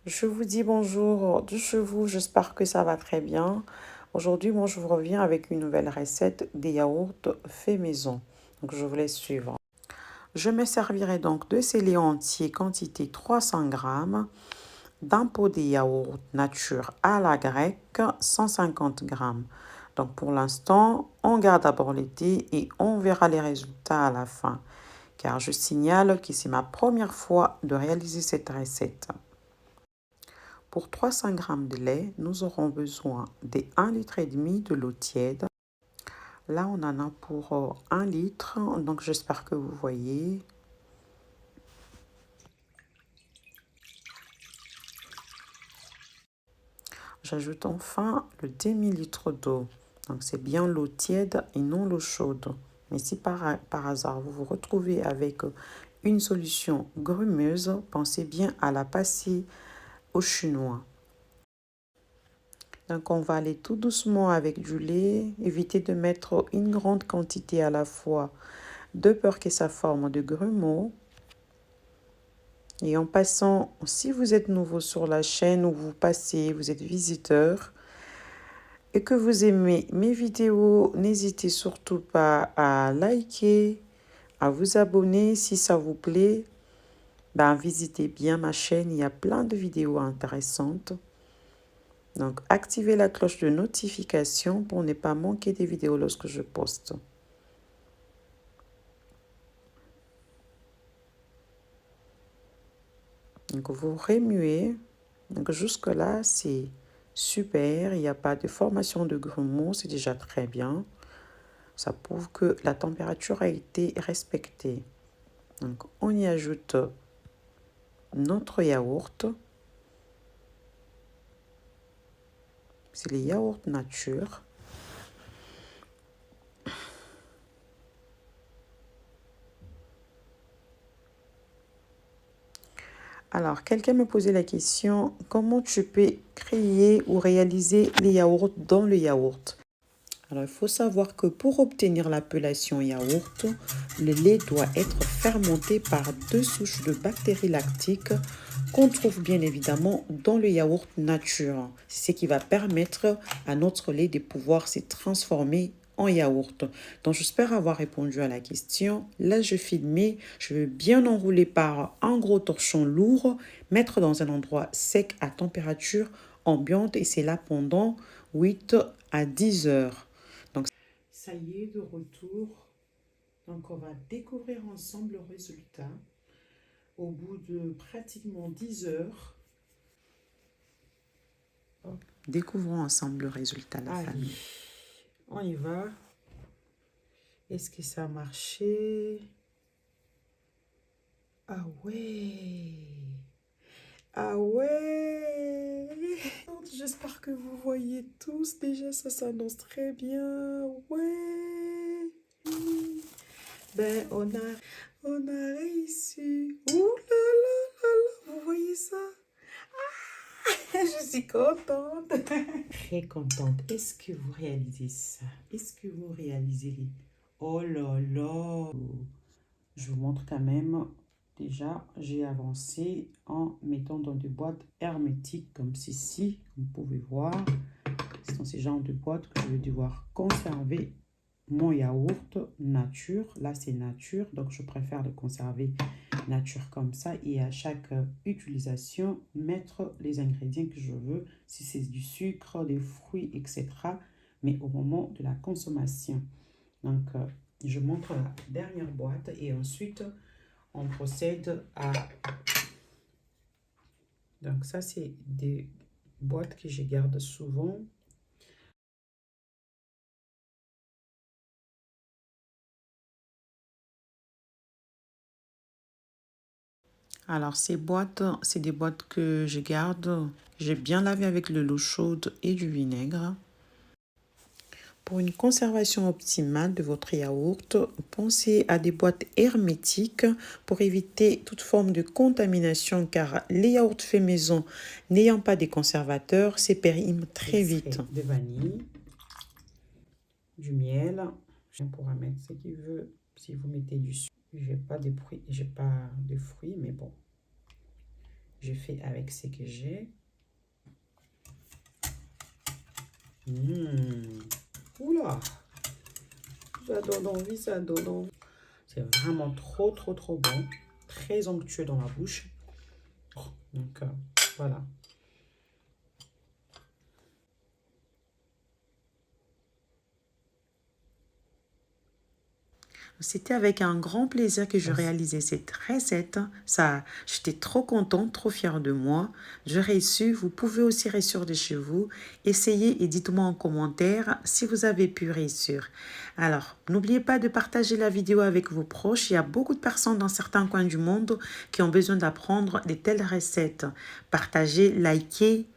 Je vous dis bonjour de chez vous, j'espère que ça va très bien. Aujourd'hui, moi, je vous reviens avec une nouvelle recette des yaourts fait maison. Donc, je vous laisse suivre. Je me servirai donc de ces laits entiers, quantité 300 grammes, d'un pot de yaourt nature à la grecque, 150 grammes. Donc, pour l'instant, on garde d'abord les thés et on verra les résultats à la fin. Car je signale que c'est ma première fois de réaliser cette recette. Pour 300 grammes de lait, nous aurons besoin de 1,5 litre de l'eau tiède. Là, on en a pour 1 litre, donc j'espère que vous voyez. J'ajoute enfin le demi-litre d'eau. Donc c'est bien l'eau tiède et non l'eau chaude. Mais si par hasard vous vous retrouvez avec une solution grumeuse, pensez bien à la passer au chinois. Donc on va aller tout doucement avec du lait. Évitez de mettre une grande quantité à la fois, de peur que ça forme de grumeaux. Et en passant, si vous êtes nouveau sur la chaîne ou vous passez, vous êtes visiteur et que vous aimez mes vidéos, n'hésitez surtout pas à liker, à vous abonner si ça vous plaît. Visitez bien ma chaîne, il y a plein de vidéos intéressantes. Donc, activez la cloche de notification pour ne pas manquer des vidéos lorsque je poste. Donc, vous remuez. Donc, jusque-là, c'est super. Il n'y a pas de formation de grumeaux, c'est déjà très bien. Ça prouve que la température a été respectée. Donc, on y ajoute notre yaourt. C'est les yaourts nature. Alors, quelqu'un me posait la question, comment tu peux créer ou réaliser les yaourts dans le yaourt? Alors, il faut savoir que pour obtenir l'appellation yaourt, le lait doit être fermenté par 2 souches de bactéries lactiques qu'on trouve bien évidemment dans le yaourt nature. C'est ce qui va permettre à notre lait de pouvoir se transformer en yaourt. Donc, j'espère avoir répondu à la question. Là, je filmais, je vais bien enrouler par un gros torchon lourd, mettre dans un endroit sec à température ambiante et c'est là pendant 8 à 10 heures. Donc, ça y est, de retour. Donc, on va découvrir ensemble le résultat. Au bout de pratiquement 10 heures, découvrons ensemble le résultat, la famille. On y va. Est-ce que ça a marché? Ah ouais! Ah ouais! J'espère que vous voyez tous. Déjà, ça s'annonce très bien. Ouais! On a réussi. Ouh là là là là! Vous voyez ça? Je suis contente. Très contente. Est-ce que vous réalisez ça? Est-ce que vous réalisez les... Oh là là! Je vous montre quand même. Déjà, j'ai avancé en mettant dans des boîtes hermétiques comme ceci. Comme vous pouvez voir, c'est dans ces genres de boîtes que je vais devoir conserver mon yaourt nature. Là, c'est nature, donc je préfère le conserver nature comme ça. Et à chaque utilisation, mettre les ingrédients que je veux, si c'est du sucre, des fruits, etc. Mais au moment de la consommation. Donc, je montre la dernière boîte et ensuite, on procède à... Donc, ça, c'est des boîtes que je garde souvent. Alors, ces boîtes, c'est des boîtes que je garde. J'ai bien lavé avec de l'eau chaude et du vinaigre. Pour une conservation optimale de votre yaourt, pensez à des boîtes hermétiques pour éviter toute forme de contamination car les yaourts faits maison n'ayant pas de conservateurs, se périment très vite. De vanille, du miel, on pourra mettre ce qu'il veut. Si vous mettez du sucre, j'ai pas de fruits, mais bon. Je fais avec ce que j'ai. Oula, ça donne envie, ça donne envie. C'est vraiment trop, trop, trop bon. Très onctueux dans la bouche. Donc, voilà. C'était avec un grand plaisir que je réalisais cette recette. Ça, j'étais trop contente, trop fière de moi. Je réussis. Vous pouvez aussi réussir de chez vous. Essayez et dites-moi en commentaire si vous avez pu réussir. Alors, n'oubliez pas de partager la vidéo avec vos proches. Il y a beaucoup de personnes dans certains coins du monde qui ont besoin d'apprendre de telles recettes. Partagez, likez.